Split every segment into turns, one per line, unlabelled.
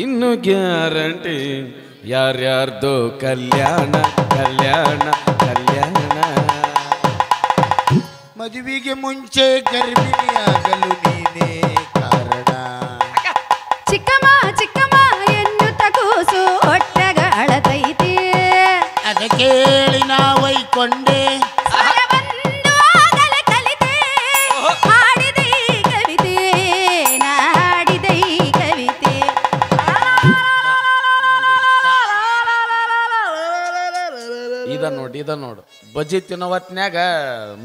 ಇನ್ನು ಗ್ಯಾರಂಟಿ ಯಾರ್ಯಾರ್ದೋ ಕಲ್ಯಾಣ ಕಲ್ಯಾಣ ಕಲ್ಯಾಣ.
ಮದುವೆಗೆ ಮುಂಚೆ ಗರ್ಭಿಣಿಯಾಗಲು ನೀನೇ ಕಾರಣ.
ಚಿಕ್ಕಮ್ಮ ಚಿಕ್ಕಮ್ಮ ಎನ್ನುತ್ತ ಕೂಸು ಹೊಟ್ಟೆಗ ಅಳತೈತಿ.
ಅದ ಕೇಳಿ ನಾವೈಕೊಂಡೆ
ಕಲಿತೆ ಹಾಡಿದೈ ಕವಿತೆ ನಾಡಿದೈ ಕವಿತೆ.
ಇದ ನೋಡು ಬಜ್ಜಿ ತಿನ್ನೋ ಹೊತ್ನ್ಯಾಗ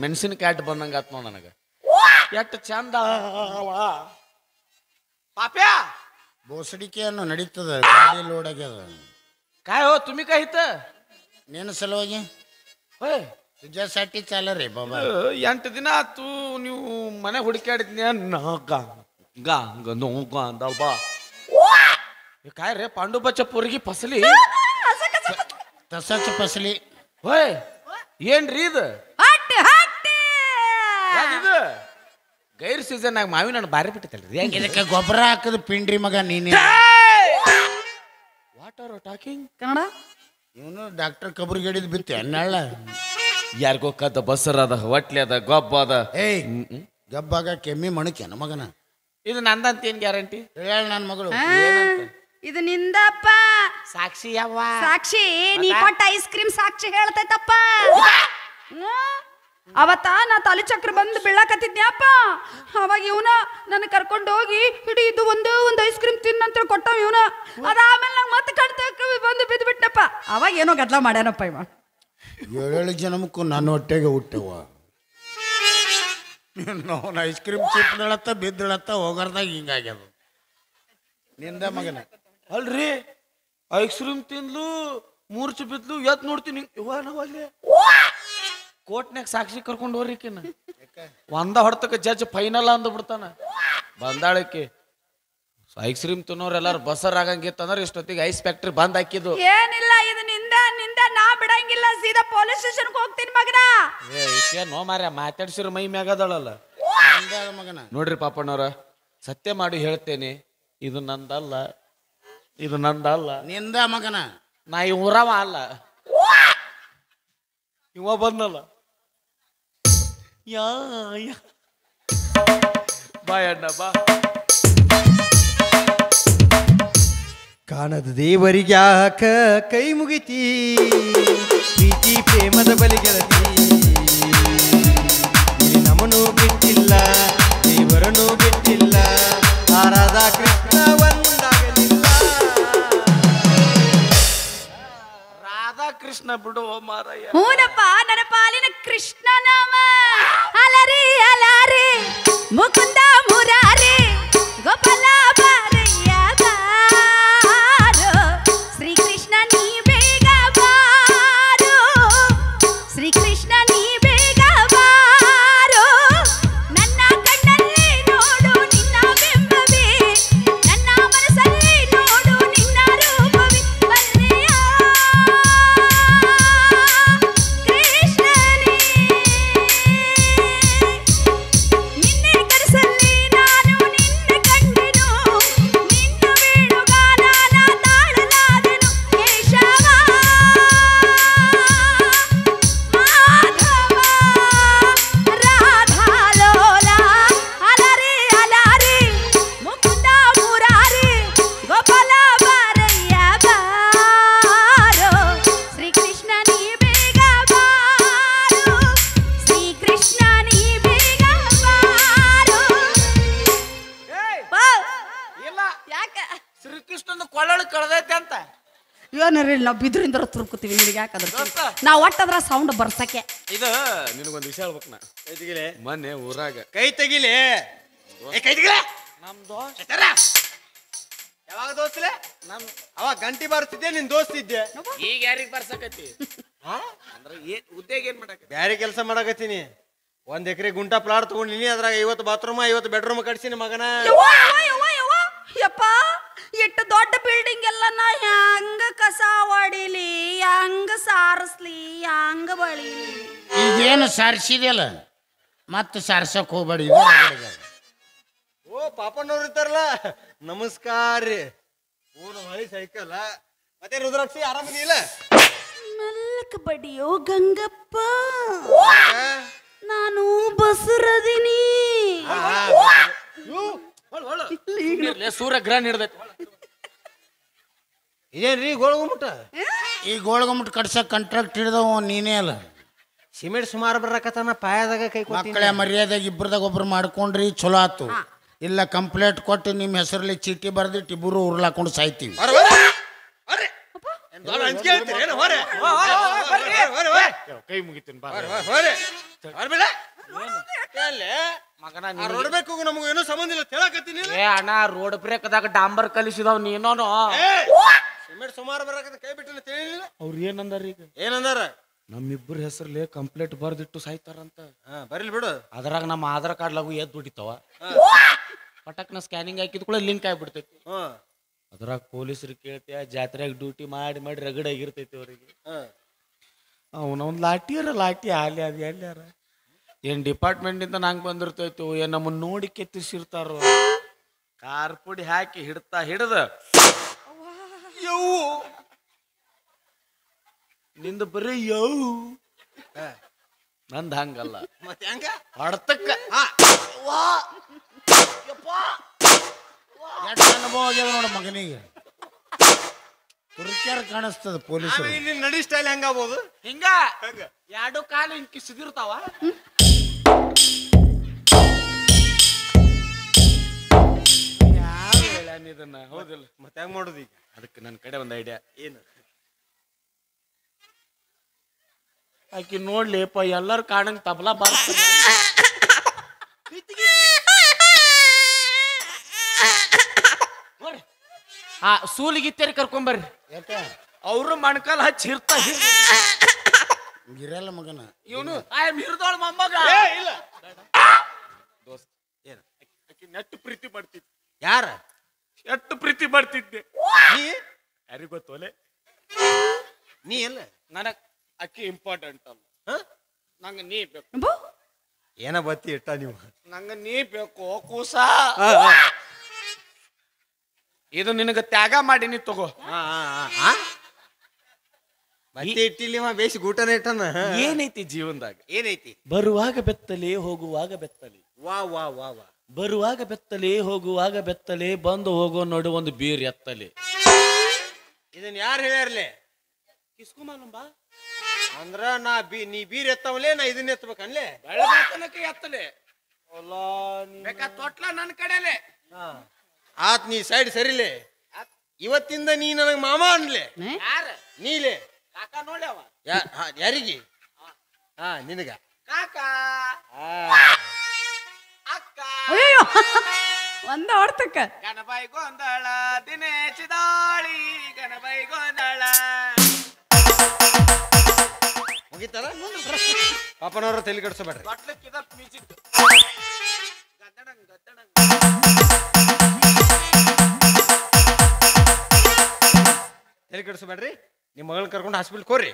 ಮೆಣಸಿನಕಾಯಿ ಅಟ್ ಬಂದಂಗ ಆತ್ ನೋಡ ನನಗ. ಎಷ್ಟು ಚಂದ ಪಾಪ್ಯ
ಬೋಸಡಿಕೆಯನ್ನು ನಡೀತದ ಗಾಡಿ ಲೋಡಾಗ್ಯದ.
ಕಾಯೋ ತುಮಿ ಕಾಯಿತ
ನೇನು ಸಲುವಾಗಿ ತುಜಾसाठी ಚಾಲ ರೀ ಬಾಬಾ.
8 ದಿನ ಆತು ನೀವು ಮನೆ ಹುಡುಕಾಡಿದ್ನಿ ಅಂದಲ್ಬಾ. काय रे पांडुबाच्या पोरगी फसली
तसंच फसली
होय. ಏನ್ರಿ ಇದು ಇದು ಗೈರ್ ಸೀಸನ್ ಆಗ ಮಾವಿನ ಹಣ್ಣು ಬಾರಿ ಬಿಟ್ಟಿತ್ತಲ್ರಿ.
ಇದಕ್ಕೆ ಗೊಬ್ಬರ ಹಾಕದ ಪಿಂಡ್ರಿ ಮಗ ನೀನೆ.
What are talking
Kannada?
ಇವನು ಡಾಕ್ಟರ್ ಕಬ್ರಿಗೆ ಹಿಡಿದು ಬಿತ್ತೆ ಅನ್ನಾಳ.
ಯಾರಿಗೋ ಕದ್ದ ಬಸ್ಸರ್ ಅದ ಹೊಟ್ಲೆ ಅದ ಗೊಬ್ಬ ಅದ.
ಏಯ್ ಗಬ್ಬಾಗ ಕೆಮ್ಮಿ ಮಣಕ್ಯಾನ ಮಗನ.
ಇದು ನಂದಂತ ಏನ್ ಗ್ಯಾರಂಟಿ
ಹೇಳ ನನ್ನ ಮಗಳು.
ಇದು ನಿಂದಪ್ಪ.
ಸಾಕ್ಷಿ ಯಾವ
ಸಾಕ್ಷಿ ನೀ ಕೊಟ್ಟ ಐಸ್ ಕ್ರೀಮ್ ಸಾಕ್ಷಿ ಹೇಳ್ತೈತಪ್ಪ. ಅವತ್ತ ನಾ ತಲೆ ಚಕ್ರ ಬಂದು ಬೀಳಾಕತ್ತಿದ್ನ್ಯಪ್ಪ. ಅವಾಗ ಇವನ ನನ್ನ ಕರ್ಕೊಂಡು ಹೋಗಿ ಹಿಡಿ ಇದು ಒಂದು ಐಸ್ ಕ್ರೀಮ್ ತಿನ್ನಂತ ಕೊಟ್ಟವ ಇವನ. ಅದಾದ್ಮೇಲೆ ನಂಗೆ ಮತ್ತೆ ಕಣ್ತಕ್ಕ ಬಂದು ಬಿದ್ದು ಬಿಟ್ಟಪ್ಪ. ಅವಾಗ ಏನೋ ಗದ್ಲ ಮಾಡ್ಯಾನಪ್ಪ ಇವ.
7 ಜನ್ಮಕ್ಕೂ ನನ್ನ ಹೊಟ್ಟೆಗೆ ಹುಟ್ಟವ. ನಾವು ಐಸ್ ಕ್ರೀಮ್ ಚಿಪ್ನಳತ್ತ ಬಿದ್ದಳತ್ತ ಹೋಗರ್ದಾಗ ಹಿಂಗಾಗ್ಯದ ನಿಂದ ಮಗನ.
ಅಲ್ರಿ ಐಸ್ ಕ್ರೀಮ್ ತಿನ್ಲು ಮೂರ್ಛೆ ಬಿದ್ಲು ಎತ್ ನೋಡ್ತೀನಿ ಇವಲ್ಲಿ ಕೋರ್ಟ್ನಾಗ ಸಾಕ್ಷಿ ಕರ್ಕೊಂಡು ಹೋಗ್ರಿಕಿನ ಒಂದ ಹೊಡ್ತಕ್ಕ ಜಡ್ಜ್ ಫೈನಲ್ ಅಂದ ಬಿಡ್ತಾನ. ಬಂದಾಳಕ್ಕೆ ಐಸ್ ಕ್ರೀಮ್ ತಿನ್ನೋರು ಎಲ್ಲಾರು ಬಸರ್ ಆಗಂಗಿತ್ತಂದ್ರೆ ಇಷ್ಟೊತ್ತಿಗೆ ಐಸ್ ಫ್ಯಾಕ್ಟ್ರಿ ಬಂದ್ ಹಾಕಿದ್ದು.
ಏನಿಲ್ಲ ಇದು ನಿಂದ ನಾ ಬಿಡಂಗಿಲ್ಲ. ಸೀದಾ ಪೊಲೀಸ್ ಸ್ಟೇಷನ್ ಹೋಗ್ತೀನಿ ಮಗನ.
ನೋ ಮಾರ್ಯ ಮಾತಾಡ್ಸಿರ ಮೈ ಮ್ಯಾಗದಳಲ್ಲ
ಮಗನ.
ನೋಡ್ರಿ ಪಾಪಣ್ಣವ್ರ ಸತ್ಯ ಮಾಡಿ ಹೇಳ್ತೇನೆ, ಇದು ನಂದಲ್ಲ, ಇದು ನಂದಲ್ಲ.
ನಿಂದ ಮಗನ.
ನಾ ಊರವ ಅಲ್ಲ, ಇವ ಬಂದಲ್ಲ. ಯಾ ಬಾಯಣ್ಣ ಬಾ.
ಕಾಣದ ದೇವರಿಗ್ಯಾಕ ಕೈ ಮುಗಿತಿ ಪ್ರೀತಿ ಪ್ರೇಮದ ಬಲಿಗೆಳತಿ. ನಮನೂ ಬಿಟ್ಟಿಲ್ಲ ದೇವರನೂ ಬಿಟ್ಟಿಲ್ಲ ರಾಧಾ ಕೃಷ್ಣ ಒಂದಾಗಲಿಲ್ಲ.
ರಾಧಾ ಕೃಷ್ಣ ಬಿಡು ಮಾರಯ್ಯ.
ಹೂನಪ್ಪ ನನ್ನ ಪಾಲಿನ ಕೃಷ್ಣ ನಾಮ. ಅಲರಿ ಅಲಾರಿ ಮುಕುಂದ ಮುರಾರಿ ಗೋಪಾಲ ಬಾರಯ್ಯ ಬಾರೋ. ಶ್ರೀಕೃಷ್ಣ ನೀ ಬೇಗ ಬಾರೋ, ಶ್ರೀಕೃಷ್ಣ ನೀ ಬೇಗ ಬಾರೋ. ನನ್ನ ಕಣ್ಣಲ್ಲಿ ನೋಡು ನಿನ್ನ ಬಿಂಬವೇ, ನನ್ನ ಮನಸ್ಸಲ್ಲಿ ನೋಡು ನಿನ್ನ ರೂಪವೇ. ಬಲ್ಲೆಯ ಕೃಷ್ಣನೇ ನಿನ್ನೆ ಕನಸಲ್ಲಿ ನಾನು ನಿನ್ನ ಕಂಡೆನು. ನಿನ್ನ ವೇಣುಗಾನ ತಾಳಲಾದೆನು. ಕೇಶವ ಮಾಧವ ರಾಧಾಲೋಲ ಅಲರಿ ಅಲಾರಿ ಮುಕುಂದ ಮುರಾರಿ ಗೋಪಾಲ ಬಾರಯ್ಯ ಬಾರೋ. ಶ್ರೀಕೃಷ್ಣ ನೀ ಬೇಗ ಬಾರೋ, ಶ್ರೀಕೃಷ್ಣ ನೀ ಬೇಗ ಬಾರೋ.
ಇಲ್ಲ
ಯಾಕ
ಶ್ರೀಕೃಷ್ಣನ ಕೊಳ್ಳೊಳಗೆ ಕಳೆದೈತೆ ಅಂತ.
ಏನ್ರಿ ನಾವು ಬಿದ್ರಿಂದ ತುರ್ಕೋತೀವಿ ನಿನಗೆ ಯಾಕಂದ್ರೆ
ದೋಸ್ತ,
ನಾವು ಒಟ್ಟದ್ರ ಸೌಂಡ್ ಬರ್ಸಕ್ಕೆ.
ಇದು ನಿನಗೊಂದು ವಿಷಯ ಹೇಳ್ಬೇಕು. ನಾ
ಕೈ ತೆಗಿಲೆ
ಮೊನ್ನೆ ಊರಾಗ
ಕೈ ತೆಗಿಲೆ ಕೈ ತೆಗಿಲೆ.
ನಮ್ ದೋಸ್ತ
ಯಾವಾಗ ದೋಸ್ತಲೆ ಅವಾಗ ಗಂಟಿ ಬಾರಿಸ್ತಿದ್ದೆ ನಿನ್ ದೋಸ್ತಿದ್ದೆ.
ಈಗ ಯಾರಿಗ್ ಬರ್ಸಕತ್ತಿ ಅಂದ್ರೆ ಏನ್ ಉದ್ಯೋಗ ಏನ್ ಮಾಡಕ
ಬ್ಯಾರೆ ಕೆಲಸ ಮಾಡಕತ್ತೀನಿ. 1 ಎಕರೆ ಗುಂಟ ಪ್ಲಾಟ್ ತಗೊಂಡಿನಿ. ಅದ್ರಾಗ 50 ಬಾತ್ರೂಮ್ 50 ಬೆಡ್ರೂಮ್ ಕಟ್ಸಿನಿ ಮಗನ.
ಯಪ್ಪ ಎಷ್ಟು ದೊಡ್ಡ ಬಿಲ್ಡಿಂಗ್ ಎಲ್ಲ ನಾ ಹೆಂಗ ಕಸ ಹೊಡಿಲಿ, ಹೆಂಗ ಸಾರಿಸ್ಲಿ, ಹೆಂಗ ಬಳಿಲಿ.
ಈಗೇನು ಸಾರಿಸಿದೆಯಲ್ಲ ಮತ್ತೆ ಸಾರ್ಸಕ್ ಹೋಗ್ಬೇಡಿ.
ಓ ಪಾಪಣ್ಣವ್ರು ಇರ್ತಾರಲ್ಲ, ನಮಸ್ಕಾರ ರೀ. ಪೂರ್ಣ ಮಳಿ ಸೈಕಲ್ ಮತ್ತೆ ರುದ್ರಾಕ್ಷಿ ಆರಾಮಿಲ್ಲ
ಮೆಲ್ಲಕ ಬಡಿಯೋ ಗಂಗಪ್ಪ ನಾನು ಬಸುರದಿನಿ
ಸೂರ್ಯಗ್ರಹಣ ಹಿಡ್ದೈತಿ
ಇದೇನ್ರಿ ಗೋಳಗುಮ್ಮಟ
ಈ ಗೋಳಗುಮ್ಮಟ ಕಟ್ಸಕ್ ಕಾಂಟ್ರಾಕ್ಟ್ ಹಿಡ್ದವ ನೀನೇ ಅಲ್ಲ.
ಸಿಮೆಂಟ್ ಸುಮಾರು ಬರಕತ್ತಾನ ಪಾಯದಾಗ ಕೈ
ಮಕ್ಕಳ ಮರ್ಯಾದಾಗ ಇಬ್ಬರದಾಗ ಒಬ್ರು ಮಾಡ್ಕೊಂಡ್ರಿ ಚಲೋ ಆತು. ಇಲ್ಲ ಕಂಪ್ಲೇಂಟ್ ಕೊಟ್ಟು ನಿಮ್ಮ ಹೆಸರಲ್ಲಿ ಚೀಟಿ ಬರ್ದಿಟ್ಟು ಇಬ್ಬರು ಉರ್ಲಾಕೊಂಡು ಸಾಯ್ತೀವಿ.
ಕೈ ಮುಗಿತೀನಿ ಮಗನ
ನೋಡ್ಬೇಕು ನಮಗ ಏನೋ ಸಂಬಂಧ ಇಲ್ಲ ಹೇಳಕತ್ತೀನಿ.
ಏ ಅಣ್ಣ ರೋಡ್ ಬ್ರೇಕ್ದಾಗ ಡಾಂಬರ್ ಕಲಿಸಿದವ್ ನೀನೋನು
ಸಿಮೆಂಟ್ ಸುಮಾರು ಬರಕತ್ತ ಕೈ ಬಿಟ್ಟಿಲ್ಲ ತಿಳಿಲಿಲ್ಲ.
ಅವ್ರ ಏನಂದಾರ ಈಗ
ಏನಂದಾರ
ನಮ್ಮಿಬ್ಬರ ಹೆಸರಲ್ಲಿ ಕಂಪ್ಲೇಂಟ್ ಬರ್ದಿಟ್ಟು ಸಾಯ್ತಾರಂತ.
ಬರಿಲ್ ಬಿಡು.
ಅದ್ರಾಗ ನಮ್ಮ ಆಧಾರ್ ಕಾರ್ಡ್ ಲಗು ಎದ್ದು ಬಿಟ್ಟಿತ್ತವ ಪಟಕ್ನ ಸ್ಕ್ಯಾನಿಂಗ್ ಹಾಕಿದ್ ಕೂಡ ಲಿಂಕ್ ಆಗಿಬಿಡ್ತೈತಿ. ಅದ್ರಾಗ ಪೊಲೀಸರು ಕೇಳ್ತೀಯ ಜಾತ್ರೆಯಾಗ ಡ್ಯೂಟಿ ಮಾಡಿ ಮಾಡಿ ರಗಡಾಗಿರ್ತೈತಿ ಅವ್ರಿಗೆ. ಅವನೊಂದು ಲಾಟಿ ಆಲಿ ಅದು ಎಲ್ಲಾರ ಏನ್ ಡಿಪಾರ್ಟ್ಮೆಂಟ್ ಇಂದ ನಂಗೆ ಬಂದಿರ್ತೈತಿ ಏನ್ ನಮ್ಮನ್ನ ನೋಡಿ ಕೆತ್ತಿಸಿರ್ತಾರ. ಕಾರ್ ಪುಡಿ ಹಾಕಿ ಹಿಡ್ದ ನಿಂದ ಬರೀ ನಂದ ಹಂಗಲ್ಲ
ಮತ್ತೆ ಹಂಗ
ಹೊಡ್ತಕ್ಕ
ಎಷ್ಟು ಅನುಭವ ಆಗ್ಯದ ನೋಡ ಮಗನಿಗೆ. ತುರ್ಕ್ಯಾರ ಕಾಣಿಸ್ತದ ಪೊಲೀಸರು.
ನಡಿ ಸ್ಟೈಲ್ ಹೆಂಗಾಗ್ಬೋದು
ಹಿಂಗ ಎರಡು ಕಾಲು ಹಿಂಗ್ ಕಿಸಿದಿರ್ತಾವ. ಯಾವ ಇದನ್ನ ಹೌದಿಲ್ಲ
ಮತ್ತೆ ಹೆಂಗ್ ಮಾಡೋದು ಈಗ?
ಅದಕ್ಕೆ ನನ್ನ ಕಡೆ ಒಂದು ಐಡಿಯಾ ಏನು ಆಕಿ ನೋಡ್ಲಿಪ್ಪ ಎಲ್ಲಾರು ಕಾಣಂಗ್ ತಬಲಾ ಬಾರಿಸ್ತಾರ. ಸೂಲಿಗಿತ್ತೇರಿ ಕರ್ಕೊಂಬರ್ರಿ.
ಯಾಕೆ
ಅವರು ಮಣ್ಕಾಲ್ ಹಚ್ಚಿ ಹಿರ್ತಾ
ಗಿರಲ್ಲ ಮಗನ
ಇವನು ಹಿರಿದೋಳ ಮೊಮ್ಮಗ ದೋಸ್ತ್ ಏನು ಆಕಿ ನೆಟ್ಟು ಪ್ರೀತಿ ಮಾಡ್ತಿದ್ದೆ.
ಯಾರ
ಎಷ್ಟು ಪ್ರೀತಿ ಮಾಡ್ತಿದ್ದೆ
ನೀ
ಯಾರಿಗ ಗೊತ್ತೋಲೆ
ನೀ ಎಲ್ಲ
ನನಗ್ ಅಕ್ಕಿ ಇಂಪಾರ್ಟೆಂಟ್ ಅಲ್ಲ. ನಂಗ ನೀ ಬೇಕು.
ಏನ ಬತ್ತಿ ಇಟ್ಟ ನೀವು
ನಂಗ ನೀ ಬೇಕು ಕೂಸ. ಇದು ನಿನಗ ತ್ಯಾಗ ಮಾಡೀನಿ ತಗೋ.
ಬತ್ತಿ ಇಟ್ಟಿಲ್ಲಿ ಬೇಸಿ ಗೂಟನ ಇಟ್ಟನ.
ಏನೈತಿ ಜೀವನದಾಗ?
ಏನೈತಿ?
ಬರುವಾಗ ಬೆತ್ತಲೆ ಹೋಗುವಾಗ ಬೆತ್ತಲೆ.
ವಾ ವಾ ವಾ ವಾ.
ಬರುವಾಗ ಬೆತ್ತಲೆ ಹೋಗುವಾಗ ಬೆತ್ತಲೆ ಬಂದು ಹೋಗೋ ನೋಡು ಒಂದು ಬೀರ್ ಎತ್ತಲೆ.
ಇದನ್ನ ಯಾರು ಹೇಳ್ಯಾರ್ಲೆ?
ಕಿಸ್ಕೊಂಬಾ
ಅಂದ್ರ ನೀ ಬೀರ್ ಎತ್ತವಲೇ ನಾ ಇದನ್ನ ಎತ್ತಬೇಕನ್ಲೆ?
ಬೆಳಗಾತನಕ್ಕೆ ಎತ್ತಲೆ ಬೇಕಾ ತೊಟ್ಲ ನನ್ನ ಕಡೆಲೆ.
ಆತ್ ನೀ ಸೈಡ್ ಸರಿಲೆ. ಇವತ್ತಿಂದ ನೀ ನನಗ್ ಮಾಮ ಅನ್ಲೆ.
ಯಾರ
ನೀಲೆ
ಕಾಕ ನೋಡ್ಯಾವ
ಯಾರಿಗೆ? ನಿನಗ
ಕಾಕ ಅಕ್ಕ
ಅಯ್ಯೋ ಒಂದ ಹೊಡ್ತಕ್ಕ
ಗಣಬಾಯಿ ಗೊಂದಳ ದಿನೇಚಿದಾಳಿ ಗಣಬಾಯಿ ಗೊಂದಳ
ಮುಗಿತಾರ ಪಾಪನವ್ರ ತಲೆ ಕಡ್ಸಬೇಡ್ರಿ.
ಬಟ್ಲಕ್ಕಿದ ಮ್ಯೂಸಿಕ್ ಗದ್ದಡಂಗ್ ಗದ್ದಡಂಗ್
ತಲೆ ಕೆಡಿಸಬೇಡ್ರಿ. ನಿಮ್ಮ ಮಗಳನ್ನ ಕರ್ಕೊಂಡು ಹಾಸ್ಪಿಟಲ್ ಕೋರಿ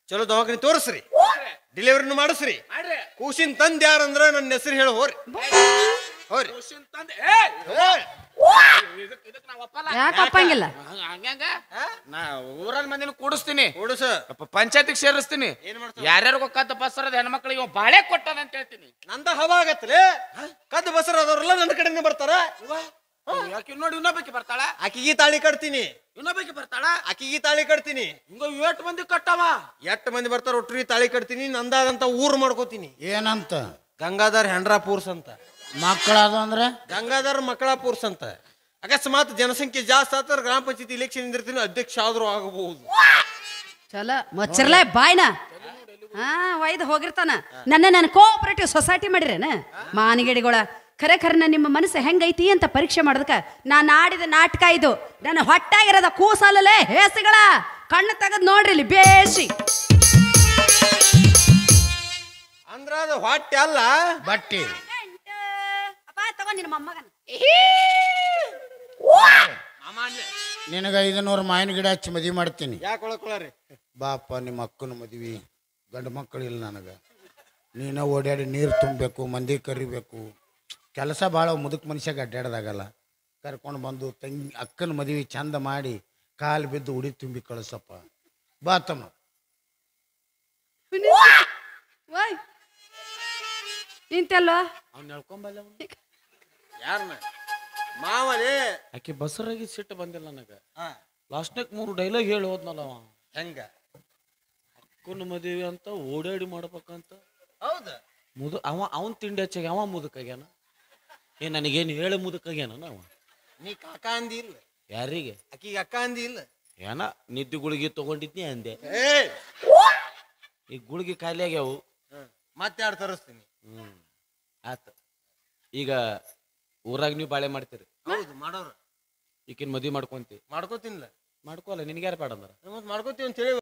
ಚಲೋ ದವಾಖಾನೆ ತೋರಿಸ್ರಿ, ಡೆಲಿವರಿನು ಮಾಡಿಸ್ರಿ. ಕೂಸಿನ ತಂದ್ ಯಾರಂದ್ರ ನನ್ನ ಹೆಸರು ಹೇಳಿ ಹೋರಿ ಹೋರಿ.
ಯಾಕೆ ಒಪ್ಪಂಗಿಲ್ಲ?
ನಾ ಊರಲ್ಲಿ ಮಂದಿನ ಕೂಡಿಸ್ತೀನಿ,
ಕೂಡಿಸ
ಪಂಚಾಯತಿಗೆ ಸೇರಿಸ್ತೀನಿ. ಯಾರ್ಯಾರು ಕದ್ದ ಬಸರದ ಹೆಣ್ಮಕ್ಳಿಗೆ ಬಾಳೆ ಕೊಟ್ಟದ ಅಂತ ಹೇಳ್ತೀನಿ.
ನಂದ ಹವಾ ಆಗತ್ತಲೇ. ಕದ್ದು ಬಸರ ಅದವ್ರೆಲ್ಲ ನನ್ನ ಕಡೆನೇ ಬರ್ತಾರ.
ಯಾಕೆ ನೋಡಿ ಇನ್ನೊಬ್ಬಕ್ಕೆ ಬರ್ತಾಳ,
ಆಕಿಗೆ ತಾಳಿ ಕಟ್ತೀನಿ.
ಇನ್ನೊಬ್ಬಕ್ಕೆ ಬರ್ತಾಳ,
ಆಕಿಗೆ ತಾಳಿ ಕಟ್ತೀನಿ.
ಹಿಂಗ 8 ಮಂದಿ ಕಟ್ಟವ.
8 ಮಂದಿ ಬರ್ತಾರ, ಒಟ್ರಿ ತಾಳಿ ಕಟ್ತೀನಿ. ನಂದಾದಂತ ಊರು ಮಾಡ್ಕೋತೀನಿ.
ಏನಂತ?
ಗಂಗಾಧರ್ ಹೆಂಡ್ರಾಪೂರ್ಸ್ ಅಂತ
ಮಕ್ಕಳದು ಅಂದ್ರೆ
ಗಂಗಾಧರ್ ಮಕ್ಕಳಾಪೂರ್ಸ್ ಅಂತ. ಅಕಸ್ಮಾತ್ ಜನಸಂಖ್ಯೆ ಜಾಸ್ತಿ ಆತರ ಗ್ರಾಮ ಪಂಚಾಯತಿ ಇಲೆಕ್ಷನ್ ಇಂದಿರ್ತೀನಿ, ಅಧ್ಯಕ್ಷ ಆದ್ರೂ ಆಗಬಹುದು.
ಚಲೋ ಮಚ್ಚರ್ಲೆ ಬಾಯ್ನ ಒಯ್ದು ಹೋಗಿರ್ತಾನ. ನನ್ನ ಕೋಆಪರೇಟಿವ್ ಸೊಸೈಟಿ ಮಾಡಿರೇನ ಮಾನಿಗೇಡಿಗಳ. ಖರೆ ನಿಮ್ಮ ಮನಸ್ಸು ಹೆಂಗೈತಿ ಅಂತ ಪರೀಕ್ಷೆ ಮಾಡೋದಕ್ಕ ನಾನು ಆಡಿದ ನಾಟಕ ಇದು. ನನ್ನ ಹೊಟ್ಟಾಗಿರೋದ ಕೂಸಲ್ಲೇ ಹೇಸಿಗಳ ಕಣ್ಣು ತೆಗೆದು ನೋಡ್ರಿ ಇಲ್ಲಿ ಬೇಸಿ.
ಅಂದ್ರ ಅದು ಹೊಟ್ಟೆ ಅಲ್ಲ,
ಬಟ್ಟಿ.
ತಗೋ ನಿನ್ನ ಮೊಮ್ಮಗನ.
ನಿನಗ 500 ಮಾವಿನ ಗಿಡ ಹಚ್ಚಿ ಮದ್ವಿ ಮಾಡ್ತೀನಿ.
ಯಾಕೆ ಒಳಕೊಳರಿ?
ಬಾಪ ನಿಮ್ಮ ಅಕ್ಕನ ಮದ್ವಿ. ಗಂಡು ಮಕ್ಕಳಿಲ್ಲ ನನಗ. ನೀನ ಓಡಾಡಿ ನೀರು ತುಂಬಬೇಕು, ಮಂದಿ ಕರಿಬೇಕು. ಕೆಲಸ ಭಾಳ ಮುದುಕ್ ಮನುಷ್ಯಾಗ ಅಡ್ಡಾಡ್ದಾಗಲ್ಲ. ಕರ್ಕೊಂಡು ಬಂದು ತಂಗಿ ಅಕ್ಕನ ಮದುವೆ ಚಂದ ಮಾಡಿ ಕಾಲು ಬಿದ್ದು ಉಡಿ ತುಂಬಿ ಕಳಿಸಪ್ಪ ಬಾ ತಮ್ಮ.
ವಾಯ್ ನಿಂತಲ್ವಾ
ಅವ್ನು ಹೇಳ್ಕೊಂಬಲ್ಲ
ಯಾರನ್ನ ಮಾವಲೇ
ಆಕೆ ಬಸರಾಗಿ ಸಿಟ್ಟು ಬಂದಿಲ್ಲ ನನಗೆ. ಲಾಸ್ಟ್ನಾಗ 3 ಡೈಲಾಗ್ ಹೇಳಿ ಹೋದ್ನಲ್ಲ ಅವ.
ಹೆಂಗ
ಅಕ್ಕನ ಮದುವೆ ಅಂತ ಓಡಾಡಿ ಮಾಡ್ಬೇಕಂತ
ಹೌದ
ಅವನ್ ತಿಂಡಿ ಹಚ್ಚಾಗ ಅವ ಮುದಕಾಗ್ಯಾನ. ನನಗೇನು ಹೇಳಿ ಮುದಕಾಗ್ಯಾನ ಅವ.
ನೀ ಕಾಕ ಅಂದಿ ಇಲ್ಲ,
ಯಾರಿಗೆ
ಆಕಿಗೆ ಅಕ್ಕ ಅಂದಿ ಇಲ್ಲ.
ಏನ ನಿದ್ದೆ ಗುಳಿಗೆ ತಗೊಂಡಿದ್ನಿ ಅಂದೆ.
ಏ
ಈಗ ಗುಳಿಗೆ ಖಾಲಿ ಆಗ್ಯಾವು.
ಮತ್ತೆ ಯಾರು ತರಿಸ್ತೀನಿ.
ಆತ. ಈಗ ಊರಾಗ ನೀವು ಬಾಳೆ ಮಾಡ್ತೀರಿ.
ಹೌದು ಮಾಡೋರು.
ಈಕಿನ ಮದುವೆ ಮಾಡ್ಕೊಂತಿ.
ಮಾಡ್ಕೋತಿನ್ಲ.
ಮಾಡ್ಕೋಲ್ಲ ನಿನ್ಗೆ ಯಾರು ಬೇಡ ಅಂದ್ರ.
ಮಾಡ್ಕೋತೀವಿ ಅಂತ ಹೇಳಿ